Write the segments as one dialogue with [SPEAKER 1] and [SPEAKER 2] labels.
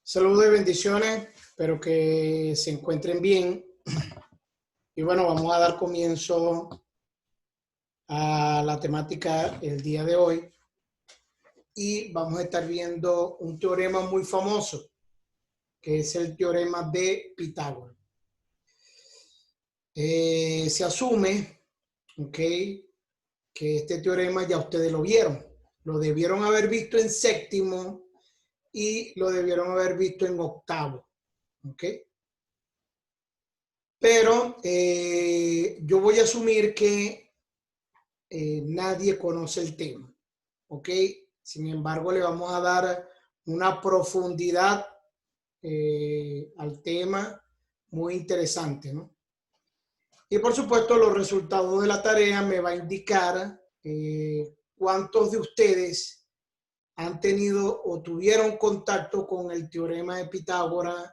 [SPEAKER 1] Saludos y bendiciones, espero que se encuentren bien. Y bueno, vamos a dar comienzo a la temática el día de hoy. Y vamos a estar viendo un teorema muy famoso, que es el teorema de Pitágoras. Se asume, que este teorema ya ustedes lo vieron. Lo debieron haber visto en séptimo y lo debieron haber visto en octavo. Pero yo voy a asumir que nadie conoce el tema, Sin embargo, le vamos a dar una profundidad al tema muy interesante, ¿no? Y por supuesto, los resultados de la tarea me va a indicar cuántos de ustedes han tenido o tuvieron contacto con el teorema de Pitágoras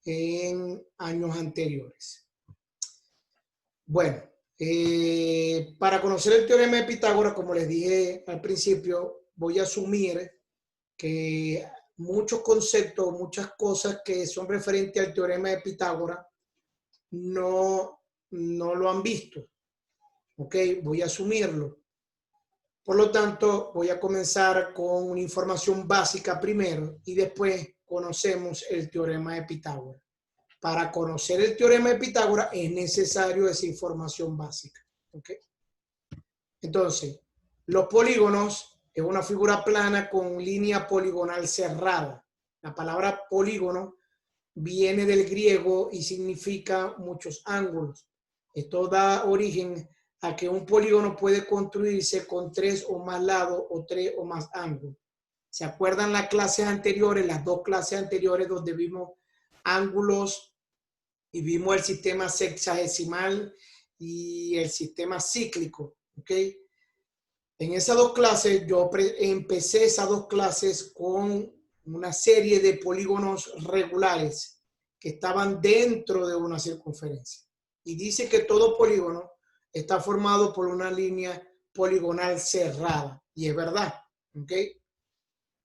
[SPEAKER 1] en años anteriores. Bueno, para conocer el teorema de Pitágoras, como les dije al principio, voy a asumir que muchos conceptos, muchas cosas que son referentes al teorema de Pitágoras no lo han visto. Voy a asumirlo. Por lo tanto, voy a comenzar con una información básica primero y después conocemos el teorema de Pitágoras. Para conocer el teorema de Pitágoras es necesario esa información básica. Entonces, los polígonos es una figura plana con línea poligonal cerrada. La palabra polígono viene del griego y significa muchos ángulos. Esto da origen a que un polígono puede construirse con 3 o más lados o 3 o más ángulos. ¿Se acuerdan las clases anteriores, las dos clases anteriores donde vimos ángulos y vimos el sistema sexagesimal y el sistema cíclico? En esas dos clases, yo empecé esas dos clases con una serie de polígonos regulares que estaban dentro de una circunferencia. Y dice que todo polígono está formado por una línea poligonal cerrada. Y es verdad.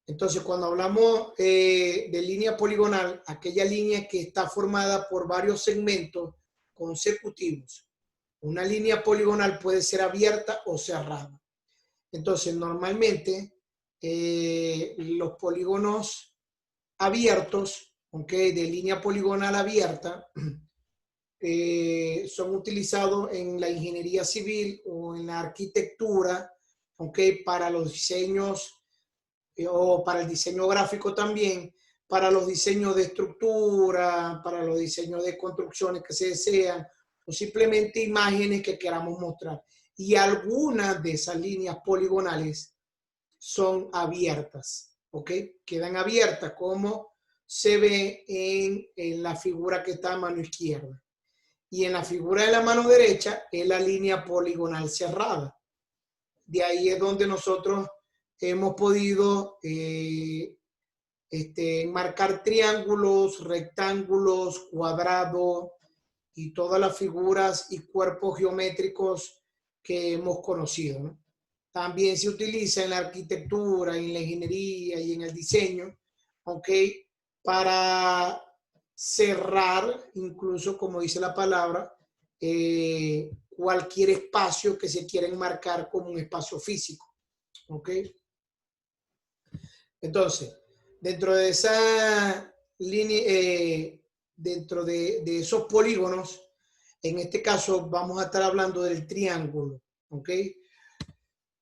[SPEAKER 1] Entonces, cuando hablamos de línea poligonal, aquella línea que está formada por varios segmentos consecutivos. Una línea poligonal puede ser abierta o cerrada. Entonces, normalmente, los polígonos abiertos, de línea poligonal abierta, son utilizados en la ingeniería civil o en la arquitectura, para los diseños o para el diseño gráfico también, para los diseños de estructura, para los diseños de construcciones que se desean, o simplemente imágenes que queramos mostrar. Y algunas de esas líneas poligonales son abiertas, Quedan abiertas, como se ve en la figura que está a mano izquierda. Y en la figura de la mano derecha es la línea poligonal cerrada. De ahí es donde nosotros hemos podido marcar triángulos, rectángulos, cuadrados y todas las figuras y cuerpos geométricos que hemos conocido, ¿no? También se utiliza en la arquitectura, en la ingeniería y en el diseño, para cerrar, incluso como dice la palabra, cualquier espacio que se quiera enmarcar como un espacio físico. Entonces, dentro de esa línea, dentro de esos polígonos, en este caso vamos a estar hablando del triángulo,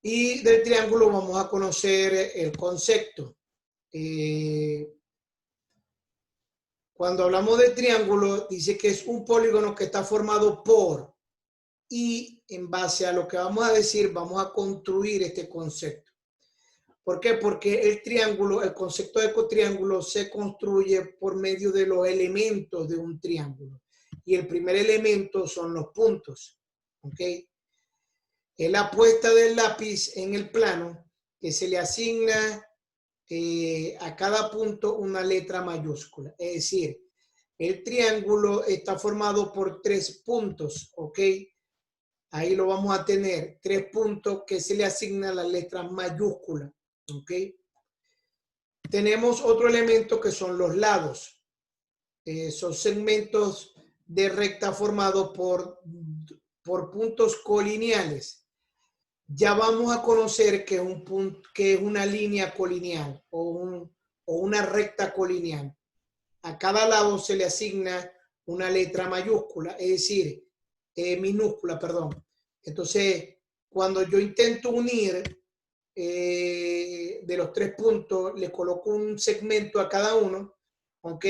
[SPEAKER 1] Y del triángulo vamos a conocer el concepto. Cuando hablamos de triángulo, dice que es un polígono que está formado por, y en base a lo que vamos a decir, vamos a construir este concepto. ¿Por qué? Porque el triángulo, el concepto de triángulo se construye por medio de los elementos de un triángulo. Y el primer elemento son los puntos. Es la puesta del lápiz en el plano que se le asigna a cada punto una letra mayúscula. Es decir, el triángulo está formado por 3 puntos, Ahí lo vamos a tener, 3 puntos que se le asignan las letras mayúsculas, Tenemos otro elemento que son los lados. Son segmentos de recta formados por puntos colineales. Ya vamos a conocer que es una línea colineal o una recta colineal. A cada lado se le asigna una letra mayúscula, es decir, minúscula, perdón. Entonces, cuando yo intento unir de los 3 puntos, le coloco un segmento a cada uno, ¿ok?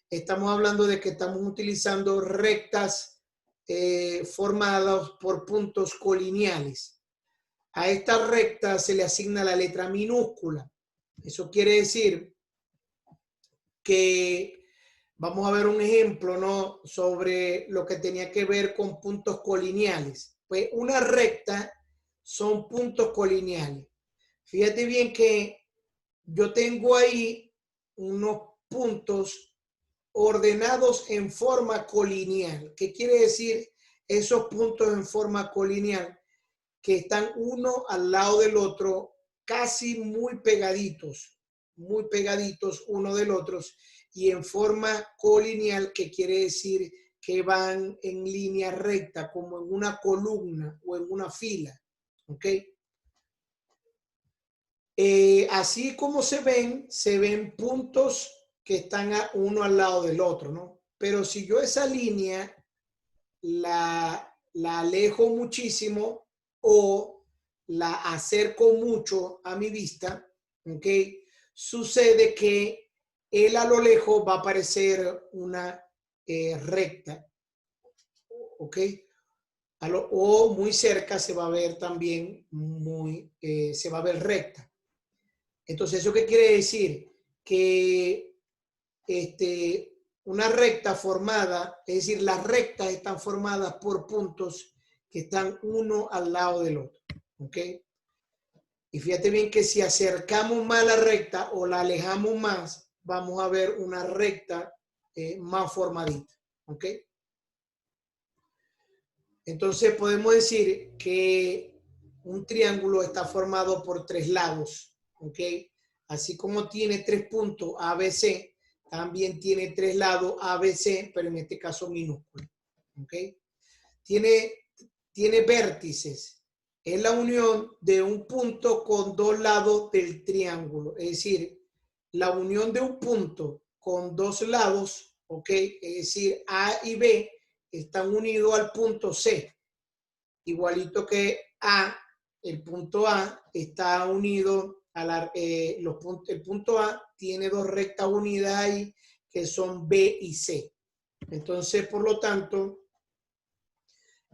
[SPEAKER 1] Estamos hablando de que estamos utilizando rectas formadas por puntos colineales. A esta recta se le asigna la letra minúscula. Eso quiere decir que vamos a ver un ejemplo, ¿no?, sobre lo que tenía que ver con puntos colineales. Pues una recta son puntos colineales. Fíjate bien que yo tengo ahí unos puntos ordenados en forma colineal. ¿Qué quiere decir esos puntos en forma colineal? Que están uno al lado del otro, casi muy pegaditos uno del otro, y en forma colineal, que quiere decir que van en línea recta, como en una columna o en una fila. ¿Ok? Así como se ven puntos que están uno al lado del otro, ¿no? Pero si yo esa línea la alejo muchísimo o la acerco mucho a mi vista, ¿ok? Sucede que él a lo lejos va a aparecer una recta, ¿ok? O muy cerca se va a ver también se va a ver recta. Entonces, ¿eso qué quiere decir? Que una recta formada, es decir, las rectas están formadas por puntos que están uno al lado del otro. ¿Ok? Y fíjate bien que si acercamos más la recta o la alejamos más, vamos a ver una recta más formadita. ¿Ok? Entonces podemos decir que un triángulo está formado por 3 lados. ¿Ok? Así como tiene 3 puntos ABC, también tiene 3 lados ABC, pero en este caso minúsculo. ¿Ok? Tiene vértices. Es la unión de un punto con 2 lados del triángulo. Es decir, la unión de un punto con 2 lados, ¿ok? Es decir, A y B están unidos al punto C. Igualito que A, el punto A está unido a el punto A tiene 2 rectas unidas ahí que son B y C. Entonces, por lo tanto,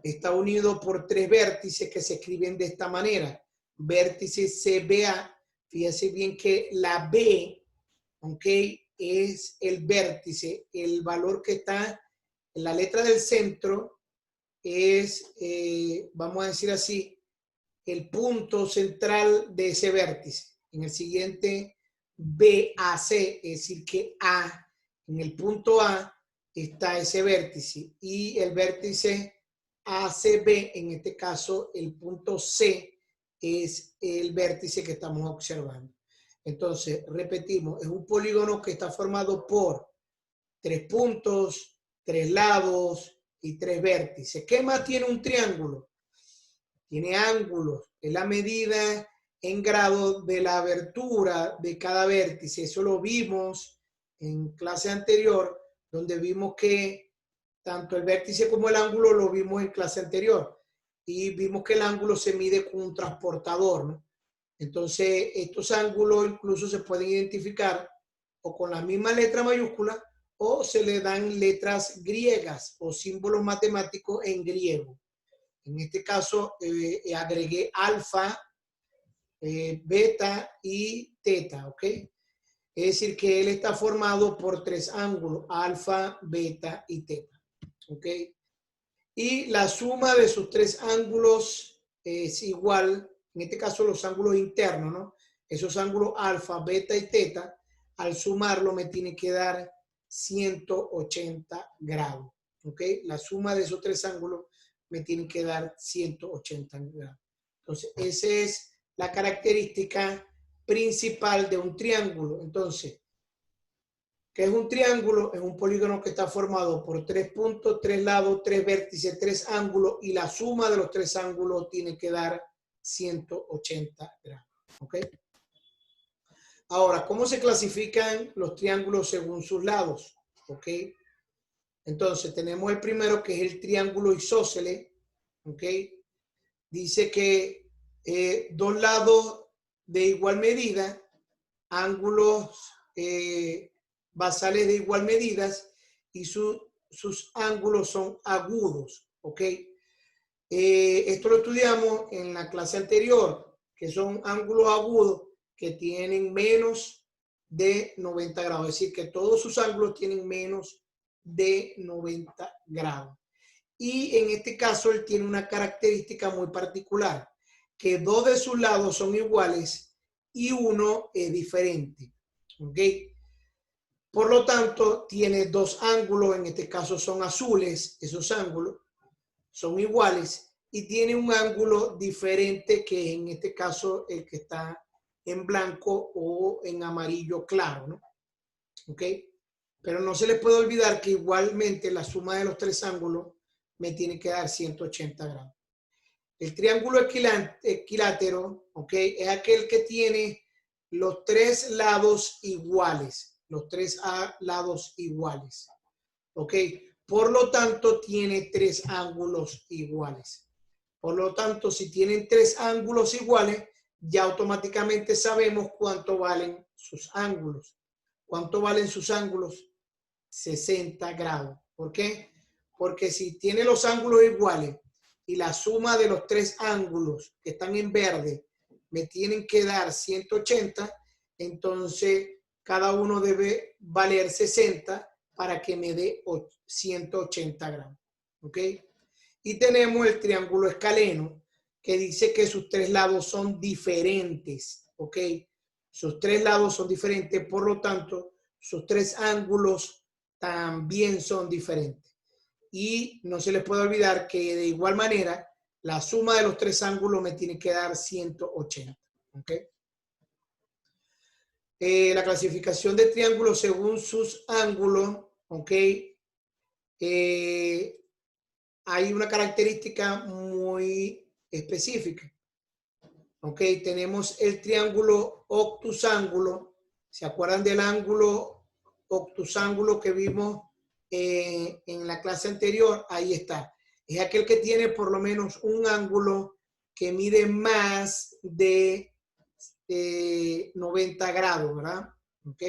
[SPEAKER 1] está unido por 3 vértices que se escriben de esta manera. Vértice CBA. Fíjense bien que la B, ¿ok?, es el vértice. El valor que está en la letra del centro es, vamos a decir así, el punto central de ese vértice. En el siguiente, BAC, es decir, que A, en el punto A está ese vértice, y el vértice ACB, en este caso, el punto C es el vértice que estamos observando. Entonces, repetimos, es un polígono que está formado por 3 puntos, 3 lados y 3 vértices. ¿Qué más tiene un triángulo? Tiene ángulos, es la medida en grado de la abertura de cada vértice. Eso lo vimos en clase anterior, donde vimos que tanto el vértice como el ángulo lo vimos en clase anterior. Y vimos que el ángulo se mide con un transportador, ¿no? Entonces, estos ángulos incluso se pueden identificar o con la misma letra mayúscula, o se le dan letras griegas o símbolos matemáticos en griego. En este caso, agregué alfa, beta y teta, ¿ok? Es decir, que él está formado por 3 ángulos, alfa, beta y teta, ¿ok? Y la suma de sus 3 ángulos es igual, en este caso los ángulos internos, ¿no? Esos ángulos alfa, beta y teta, al sumarlo me tiene que dar 180 grados, ¿ok? La suma de esos 3 ángulos me tiene que dar 180 grados. Entonces, esa es la característica principal de un triángulo. Entonces, ¿qué es un triángulo? Es un polígono que está formado por 3 puntos, 3 lados, 3 vértices, 3 ángulos, y la suma de los 3 ángulos tiene que dar 180 grados. ¿Ok? Ahora, ¿cómo se clasifican los triángulos según sus lados? ¿Ok? Entonces, tenemos el primero, que es el triángulo isósceles. ¿Ok? Dice que dos lados de igual medida, ángulos basales de igual medida, y sus ángulos son agudos. ¿Ok? Esto lo estudiamos en la clase anterior, que son ángulos agudos que tienen menos de 90 grados. Es decir, que todos sus ángulos tienen menos de 90 grados. Y en este caso, él tiene una característica muy particular, que dos de sus lados son iguales y uno es diferente. ¿Ok? Por lo tanto, tiene dos ángulos, en este caso son azules, esos ángulos son iguales, y tiene un ángulo diferente, que en este caso el que está en blanco o en amarillo claro, ¿no? ¿Ok? Pero no se les puede olvidar que igualmente la suma de los 3 ángulos me tiene que dar 180 grados. El triángulo equilátero, ¿ok? Es aquel que tiene los 3 lados iguales, los 3 lados iguales, ¿ok? Por lo tanto, tiene 3 ángulos iguales. Por lo tanto, si tienen 3 ángulos iguales, ya automáticamente sabemos cuánto valen sus ángulos. ¿Cuánto valen sus ángulos? 60 grados. ¿Por qué? Porque si tiene los ángulos iguales y la suma de los 3 ángulos que están en verde me tienen que dar 180, entonces cada uno debe valer 60 para que me dé 180 grados. ¿Ok? Y tenemos el triángulo escaleno, que dice que sus 3 lados son diferentes. ¿Ok? Sus 3 lados son diferentes, por lo tanto, sus 3 ángulos también son diferentes. Y no se les puede olvidar que de igual manera, la suma de los 3 ángulos me tiene que dar 180. ¿Ok? La clasificación de triángulos según sus ángulos, ¿ok? Hay una característica muy específica. ¿Ok? Tenemos el triángulo obtusángulo. ¿Se acuerdan del ángulo obtusángulo que vimos en la clase anterior? Ahí está. Es aquel que tiene por lo menos un ángulo que mide más de 90 grados, ¿verdad? ¿Ok?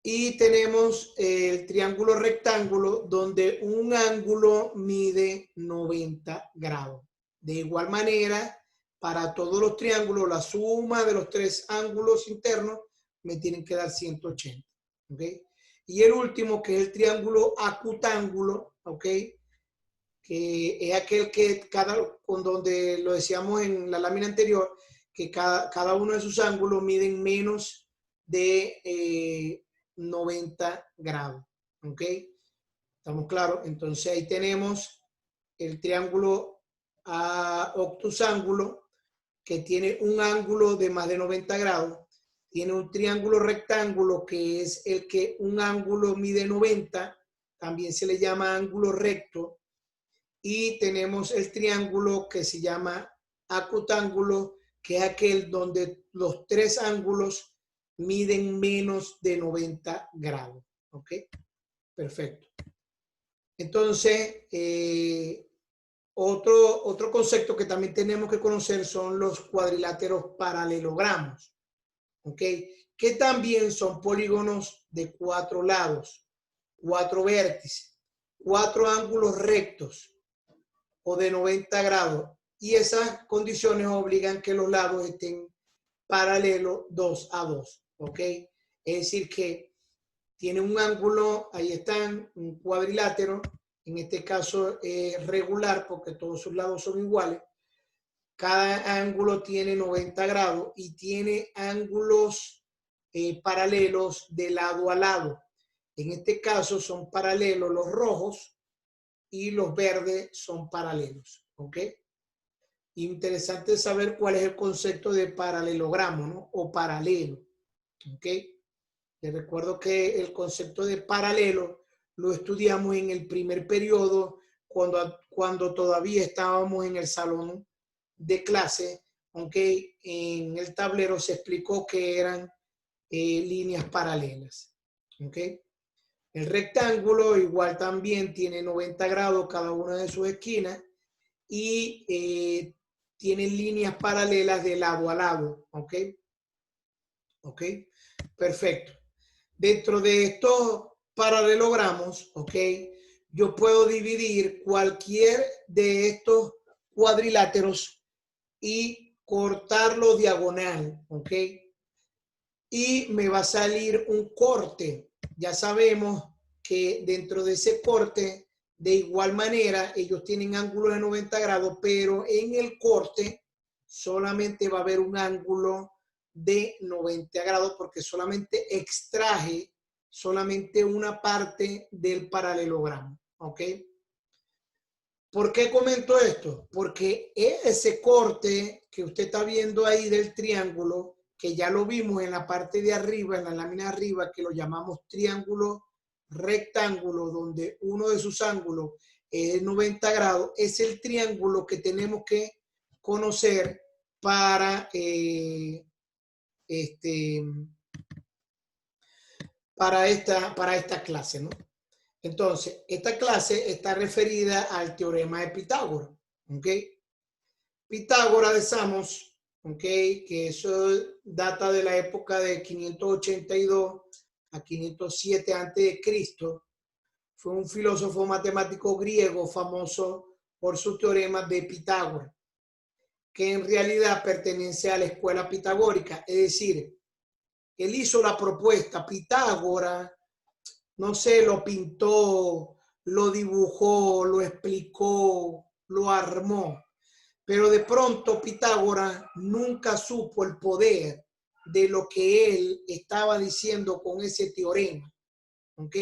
[SPEAKER 1] Y tenemos el triángulo rectángulo, donde un ángulo mide 90 grados. De igual manera, para todos los triángulos, la suma de los 3 ángulos internos me tienen que dar 180. ¿Ok? Y el último, que es el triángulo acutángulo, ¿ok? Que es aquel que con donde lo decíamos en la lámina anterior, que cada uno de sus ángulos miden menos de 90 grados. ¿Ok? ¿Estamos claros? Entonces ahí tenemos el triángulo obtusángulo, que tiene un ángulo de más de 90 grados. Tiene un triángulo rectángulo, que es el que un ángulo mide 90, también se le llama ángulo recto. Y tenemos el triángulo que se llama acutángulo, que es aquel donde los 3 ángulos miden menos de 90 grados. ¿Ok? Perfecto. Entonces, otro concepto que también tenemos que conocer son los cuadriláteros paralelogramos. ¿Ok? Que también son polígonos de 4 lados, 4 vértices, 4 ángulos rectos o de 90 grados. Y esas condiciones obligan que los lados estén paralelos 2 a 2. ¿Ok? Es decir, que tiene un ángulo, ahí están, un cuadrilátero, en este caso regular, porque todos sus lados son iguales. Cada ángulo tiene 90 grados y tiene ángulos paralelos de lado a lado. En este caso son paralelos los rojos y los verdes son paralelos. ¿Ok? Interesante saber cuál es el concepto de paralelogramo, ¿no? O paralelo. ¿Ok? Les recuerdo que el concepto de paralelo lo estudiamos en el primer periodo cuando todavía estábamos en el salón de clase, aunque en el tablero se explicó que eran líneas paralelas. ¿Ok? El rectángulo igual también tiene 90 grados cada una de sus esquinas y tiene líneas paralelas de lado a lado. ¿Ok? ¿Ok? Perfecto. Dentro de estos paralelogramos, ¿ok? Yo puedo dividir cualquier de estos cuadriláteros y cortarlo diagonal, ¿ok? Y me va a salir un corte. Ya sabemos que dentro de ese corte, de igual manera, ellos tienen ángulos de 90 grados, pero en el corte solamente va a haber un ángulo de 90 grados porque solamente extraje solamente una parte del paralelogramo, ¿ok? ¿Por qué comento esto? Porque ese corte que usted está viendo ahí del triángulo, que ya lo vimos en la parte de arriba, en la lámina de arriba, que lo llamamos triángulo rectángulo, donde uno de sus ángulos es 90 grados, es el triángulo que tenemos que conocer para, para esta clase, ¿no? Entonces, esta clase está referida al teorema de Pitágoras, ¿ok? Pitágoras de Samos, ¿ok? Que eso data de la época de 582 a 507 a.C. Fue un filósofo matemático griego famoso por su teorema de Pitágoras, que en realidad pertenece a la escuela pitagórica, es decir, él hizo la propuesta, Pitágoras, no sé, lo pintó, lo dibujó, lo explicó, lo armó. Pero de pronto Pitágoras nunca supo el poder de lo que él estaba diciendo con ese teorema. ¿Ok?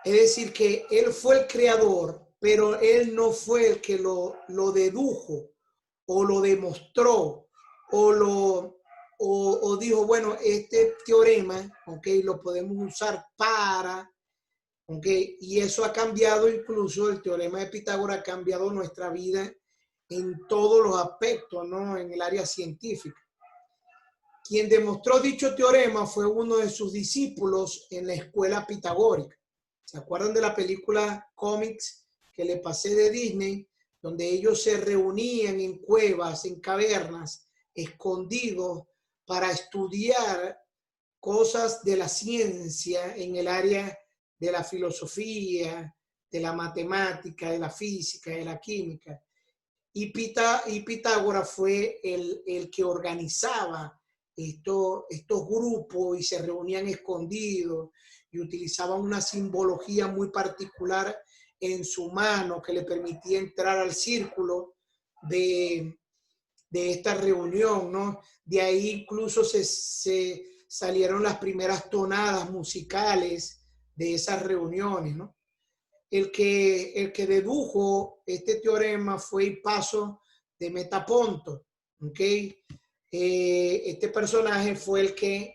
[SPEAKER 1] Es decir, que él fue el creador, pero él no fue el que lo dedujo o lo demostró o dijo, bueno, este teorema, ¿ok? Lo podemos usar para... ¿Okay? Y eso ha cambiado, incluso el teorema de Pitágoras ha cambiado nuestra vida en todos los aspectos, ¿no? En el área científica. Quien demostró dicho teorema fue uno de sus discípulos en la escuela pitagórica. ¿Se acuerdan de la película Cómics que le pasé de Disney? Donde ellos se reunían en cuevas, en cavernas, escondidos para estudiar cosas de la ciencia en el área de la filosofía, de la matemática, de la física, de la química. Y Pitágoras fue el que organizaba estos grupos y se reunían escondidos y utilizaban una simbología muy particular en su mano que le permitía entrar al círculo de esta reunión, ¿no? De ahí incluso se salieron las primeras tonadas musicales de esas reuniones, ¿no? El que dedujo este teorema fue Hipaso de Metaponto, ¿ok? Este personaje fue el que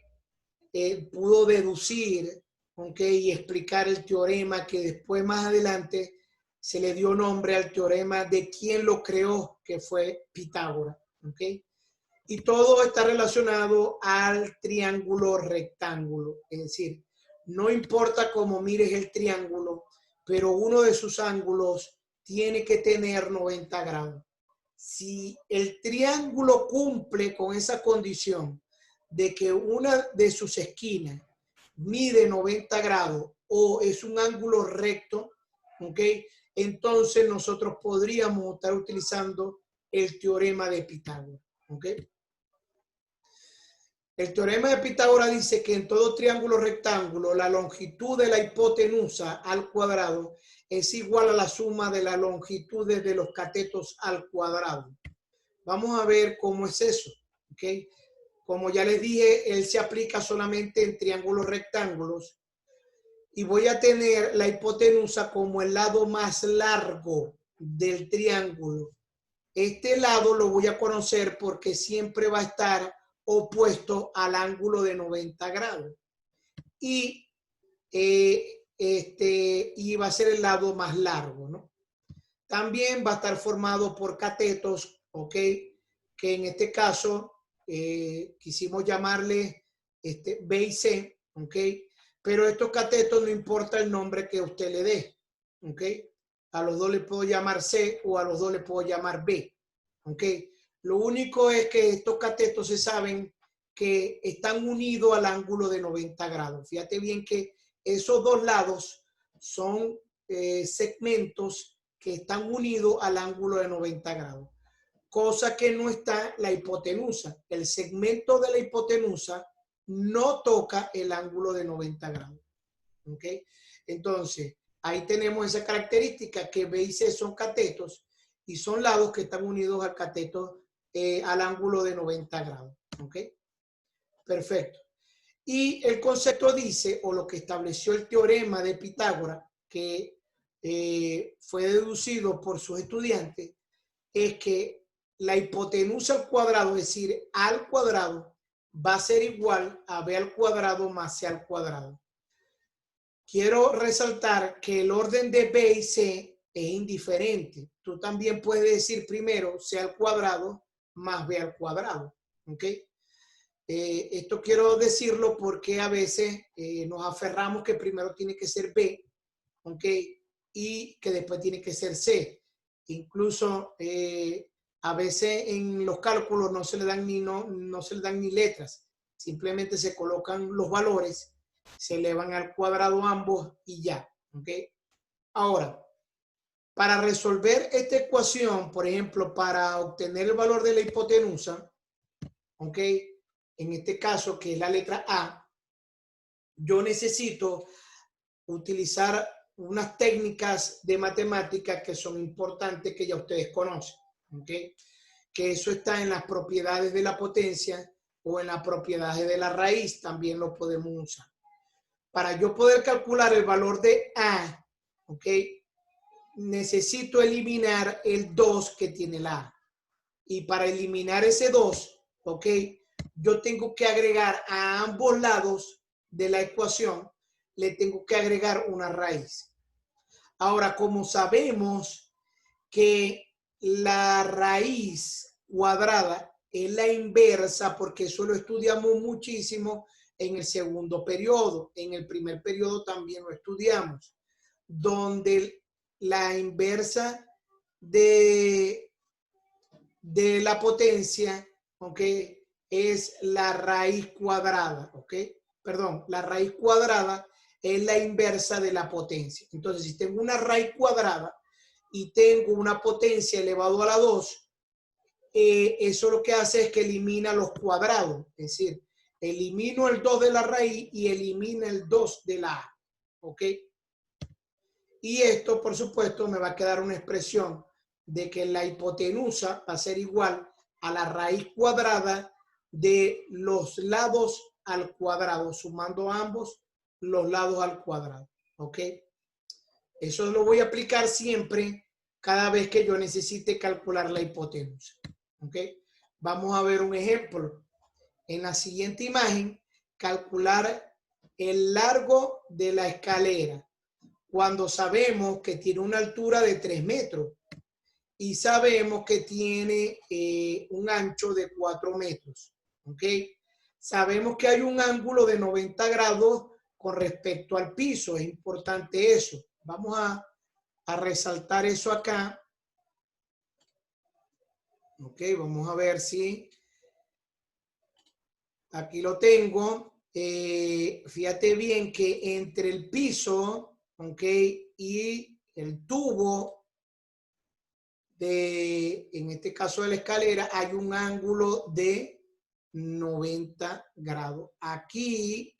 [SPEAKER 1] pudo deducir, ¿ok? Y explicar el teorema que después más adelante se le dio nombre al teorema de quien lo creó, que fue Pitágoras, ¿ok? Y todo está relacionado al triángulo rectángulo, es decir, no importa cómo mires el triángulo, pero uno de sus ángulos tiene que tener 90 grados. Si el triángulo cumple con esa condición de que una de sus esquinas mide 90 grados o es un ángulo recto, ¿ok? Entonces nosotros podríamos estar utilizando el teorema de Pitágoras, ¿ok? El teorema de Pitágoras dice que en todo triángulo rectángulo la longitud de la hipotenusa al cuadrado es igual a la suma de las longitudes de los catetos al cuadrado. Vamos a ver cómo es eso, ¿ok? Como ya les dije, él se aplica solamente en triángulos rectángulos y voy a tener la hipotenusa como el lado más largo del triángulo, Este lado lo voy a conocer porque siempre va a estar opuesto al ángulo de 90 grados. Y va a ser el lado más largo, ¿no? También va a estar formado por catetos, ¿ok? Que en este caso quisimos llamarle B y C, ¿ok? Pero estos catetos no importa el nombre que usted le dé, ¿ok? A los dos le puedo llamar C o a los dos le puedo llamar B, ¿ok? Lo único es que estos catetos se saben que están unidos al ángulo de 90 grados. Fíjate bien que esos dos lados son segmentos que están unidos al ángulo de 90 grados. Cosa que no está la hipotenusa. El segmento de la hipotenusa no toca el ángulo de 90 grados. ¿Ok? Entonces, ahí tenemos esa característica que B y C son catetos y son lados que están unidos al cateto al ángulo de 90 grados. ¿Ok? Perfecto. Y el concepto dice, o lo que estableció el teorema de Pitágoras, que fue deducido por sus estudiantes, es que la hipotenusa al cuadrado, es decir, A al cuadrado, va a ser igual a B al cuadrado más C al cuadrado. Quiero resaltar que el orden de B y C es indiferente. Tú también puedes decir primero C al cuadrado más B al cuadrado. ¿Ok? Esto quiero decirlo porque a veces nos aferramos que primero tiene que ser B, ¿ok? Y que después tiene que ser C. Incluso a veces en los cálculos no se le dan no se le dan ni letras, simplemente se colocan los valores, se elevan al cuadrado ambos y ya, ¿ok? Ahora, para resolver esta ecuación, por ejemplo, para obtener el valor de la hipotenusa, ¿ok? En este caso, que es la letra A, yo necesito utilizar unas técnicas de matemáticas que son importantes que ya ustedes conocen, ¿ok? Que eso está en las propiedades de la potencia o en las propiedades de la raíz, también lo podemos usar. Para yo poder calcular el valor de A, ¿ok? Necesito eliminar el 2 que tiene la A. Y para eliminar ese 2, ¿ok? Yo tengo que agregar a ambos lados de la ecuación, le tengo que agregar una raíz. Ahora, como sabemos que la raíz cuadrada es la inversa, porque eso lo estudiamos muchísimo en el segundo periodo, en el primer periodo también lo estudiamos, donde la inversa de la potencia, ¿ok? Es la raíz cuadrada, ¿ok? Perdón, la raíz cuadrada es la inversa de la potencia. Entonces, si tengo una raíz cuadrada y tengo una potencia elevado a la 2, eso lo que hace es que elimina los cuadrados. Es decir, elimino el 2 de la raíz y elimina el 2 de la A, ¿ok? Y esto, por supuesto, me va a quedar una expresión de que la hipotenusa va a ser igual a la raíz cuadrada de los lados al cuadrado, sumando ambos los lados al cuadrado. ¿Ok? Eso lo voy a aplicar siempre cada vez que yo necesite calcular la hipotenusa. ¿Ok? Vamos a ver un ejemplo. En la siguiente imagen, calcular el largo de la escalera cuando sabemos que tiene una altura de 3 metros y sabemos que tiene un ancho de 4 metros. ¿Ok? Sabemos que hay un ángulo de 90 grados con respecto al piso. Es importante eso. Vamos a resaltar eso acá. Ok, vamos a ver si aquí lo tengo. Fíjate bien que entre el piso, ok, y el tubo en este caso de la escalera, hay un ángulo de 90 grados. Aquí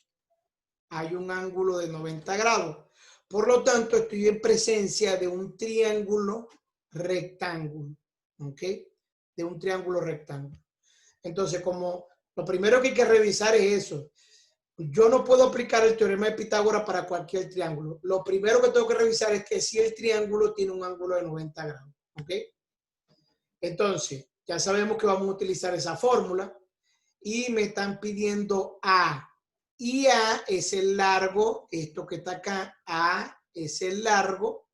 [SPEAKER 1] hay un ángulo de 90 grados. Por lo tanto, estoy en presencia de un triángulo rectángulo. ¿Ok? De un triángulo rectángulo. Entonces, como lo primero que hay que revisar es eso. Yo no puedo aplicar el teorema de Pitágoras para cualquier triángulo. Lo primero que tengo que revisar es que si el triángulo tiene un ángulo de 90 grados. ¿Ok? Entonces, ya sabemos que vamos a utilizar esa fórmula y me están pidiendo A. Y A es el largo, esto que está acá, A es el largo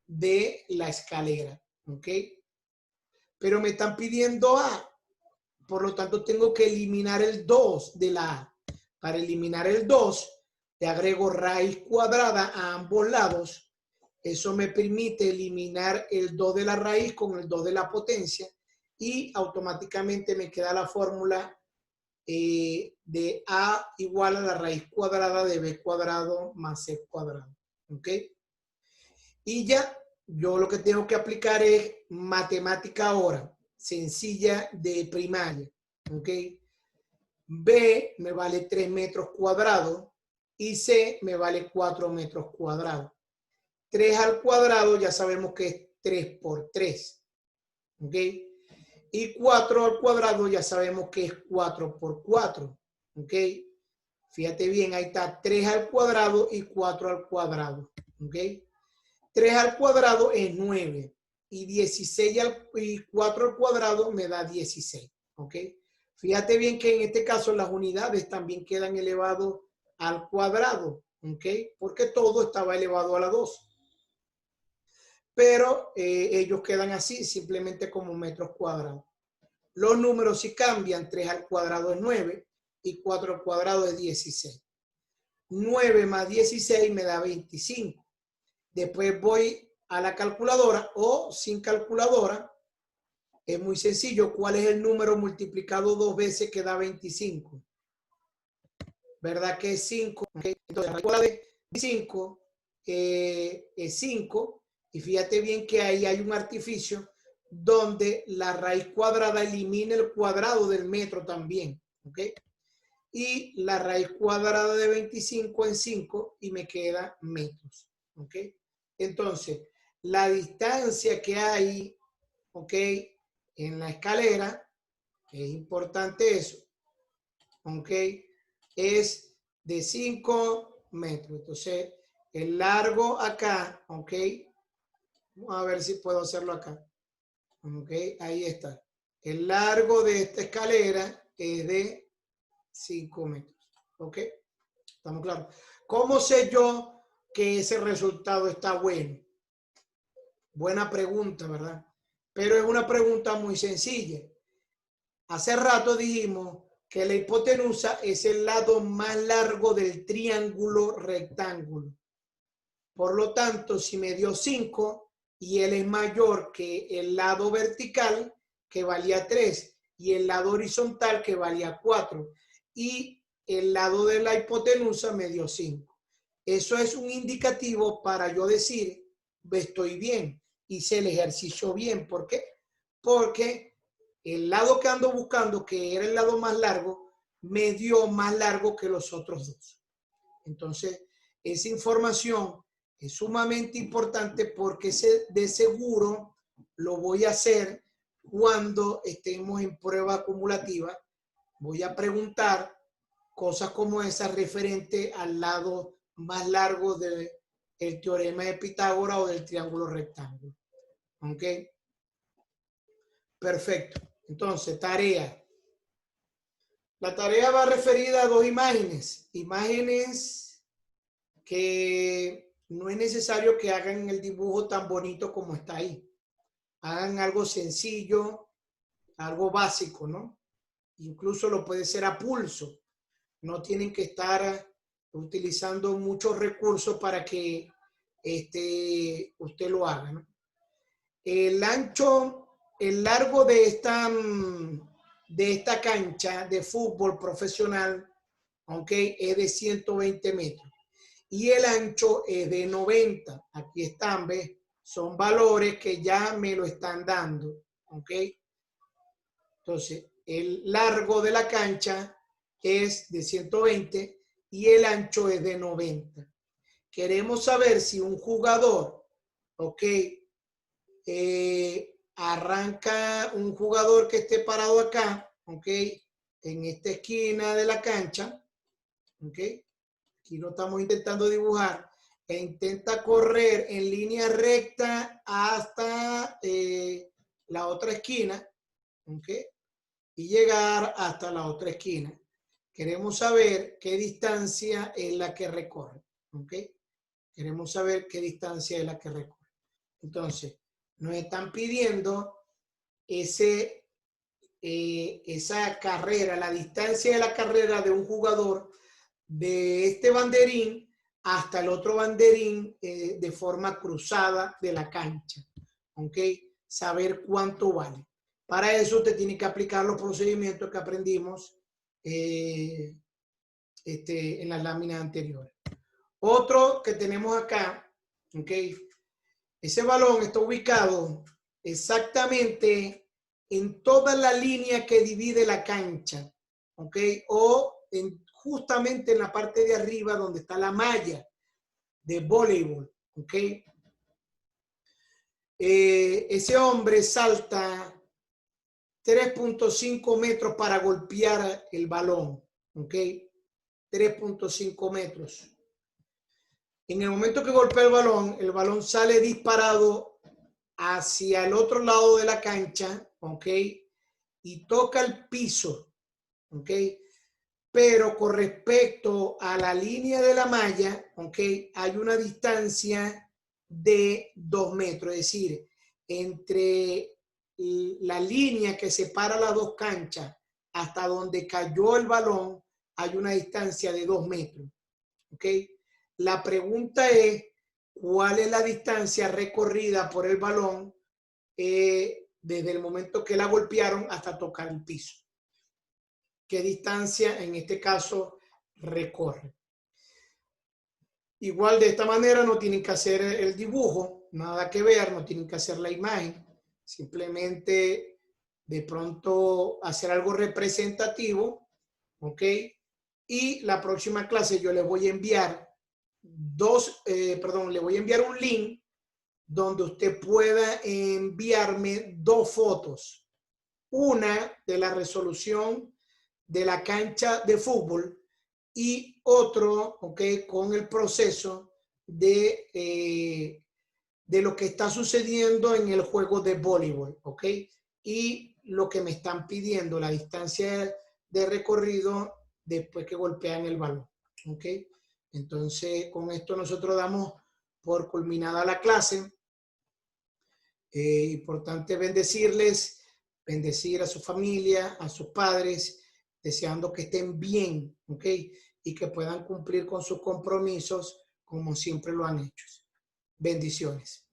[SPEAKER 1] de la escalera, ¿ok? Pero me están pidiendo A, por lo tanto tengo que eliminar el 2 de la A. Para eliminar el 2, le agrego raíz cuadrada a ambos lados. Eso me permite eliminar el 2 de la raíz con el 2 de la potencia y automáticamente me queda la fórmula de A igual a la raíz cuadrada de B cuadrado más C cuadrado. ¿Ok? Y ya, yo lo que tengo que aplicar es matemática ahora, sencilla de primaria. ¿Ok? B me vale 3 metros cuadrados y C me vale 4 metros cuadrados. 3 al cuadrado ya sabemos que es 3 por 3. ¿Ok? Y 4 al cuadrado ya sabemos que es 4 por 4. ¿Ok? Fíjate bien, ahí está 3 al cuadrado y 4 al cuadrado. ¿Ok? 3 al cuadrado es 9. Y 16 y 4 al cuadrado me da 16. ¿Ok? Fíjate bien que en este caso las unidades también quedan elevadas al cuadrado. ¿Ok? Porque todo estaba elevado a la 2. Pero ellos quedan así, simplemente como metros cuadrados. Los números sí cambian, 3 al cuadrado es 9 y 4 al cuadrado es 16. 9 más 16 me da 25. Después voy a la calculadora o sin calculadora. Es muy sencillo. ¿Cuál es el número multiplicado 2 veces que da 25? ¿Verdad que es 5? ¿Okay? Entonces, la regla de 5 es 5. Y fíjate bien que ahí hay un artificio donde la raíz cuadrada elimina el cuadrado del metro también. ¿Ok? Y la raíz cuadrada de 25 en 5 y me queda metros. ¿Ok? Entonces, la distancia que hay, ¿ok? En la escalera, es importante eso, ¿ok? Es de 5 metros. Entonces, el largo acá, ¿ok? Vamos a ver si puedo hacerlo acá. ¿Ok? Ahí está. El largo de esta escalera es de 5 metros. ¿Ok? ¿Estamos claros? ¿Cómo sé yo que ese resultado está bueno? Buena pregunta, ¿verdad? Pero es una pregunta muy sencilla. Hace rato dijimos que la hipotenusa es el lado más largo del triángulo rectángulo. Por lo tanto, si me dio 5 y él es mayor que el lado vertical, que valía 3, y el lado horizontal, que valía 4, y el lado de la hipotenusa me dio 5. Eso es un indicativo para yo decir, estoy bien, hice el ejercicio bien. ¿Por qué? Porque el lado que ando buscando, que era el lado más largo, me dio más largo que los otros dos. Entonces, esa información es sumamente importante porque de seguro lo voy a hacer cuando estemos en prueba acumulativa. Voy a preguntar cosas como esas referente al lado más largo del teorema de Pitágoras o del triángulo rectángulo. ¿Ok? Perfecto. Entonces, tarea. La tarea va referida a dos imágenes. Imágenes que no es necesario que hagan el dibujo tan bonito como está ahí. Hagan algo sencillo, algo básico, ¿no? Incluso lo puede ser a pulso. No tienen que estar utilizando muchos recursos para que usted lo haga, ¿no? El ancho, el largo de esta cancha de fútbol profesional, ¿okay? Es de 120 metros. Y el ancho es de 90. Aquí están, ¿ves? Son valores que ya me lo están dando, ¿ok? Entonces, el largo de la cancha es de 120 y el ancho es de 90. Queremos saber si un jugador, ¿ok? Arranca un jugador que esté parado acá, ¿ok? En esta esquina de la cancha, ¿ok? Aquí lo estamos intentando dibujar, e intenta correr en línea recta hasta la otra esquina, ¿ok? Y llegar hasta la otra esquina. Queremos saber qué distancia es la que recorre, ¿ok? Queremos saber qué distancia es la que recorre. Entonces, nos están pidiendo esa carrera, la distancia de la carrera de un jugador de este banderín hasta el otro banderín de forma cruzada de la cancha. ¿Ok? Saber cuánto vale. Para eso usted tiene que aplicar los procedimientos que aprendimos en las láminas anteriores. Otro que tenemos acá, ¿ok? Ese balón está ubicado exactamente en toda la línea que divide la cancha, ¿ok? O justamente en la parte de arriba donde está la malla de voleibol, ¿ok? Ese hombre salta 3.5 metros para golpear el balón, ¿ok? 3.5 metros. En el momento que golpea el balón sale disparado hacia el otro lado de la cancha, ¿ok? Y toca el piso, ¿ok? Pero con respecto a la línea de la malla, ¿ok? Hay una distancia de 2 metros, es decir, entre la línea que separa las dos canchas hasta donde cayó el balón, hay una distancia de 2 metros, ¿ok? La pregunta es, ¿cuál es la distancia recorrida por el balón desde el momento que la golpearon hasta tocar el piso? ¿Qué distancia en este caso recorre? Igual de esta manera no tienen que hacer el dibujo, nada que ver, no tienen que hacer la imagen, simplemente de pronto hacer algo representativo, ¿ok? Y la próxima clase yo les voy a enviar le voy a enviar un link donde usted pueda enviarme 2 fotos. Una de la resolución de la cancha de fútbol y otro, ¿ok? Con el proceso de lo que está sucediendo en el juego de voleibol, ¿ok? Y lo que me están pidiendo, la distancia de recorrido después que golpean el balón, ¿ok? Entonces, con esto nosotros damos por culminada la clase. Importante bendecir a su familia, a sus padres, deseando que estén bien, ¿ok? Y que puedan cumplir con sus compromisos como siempre lo han hecho. Bendiciones.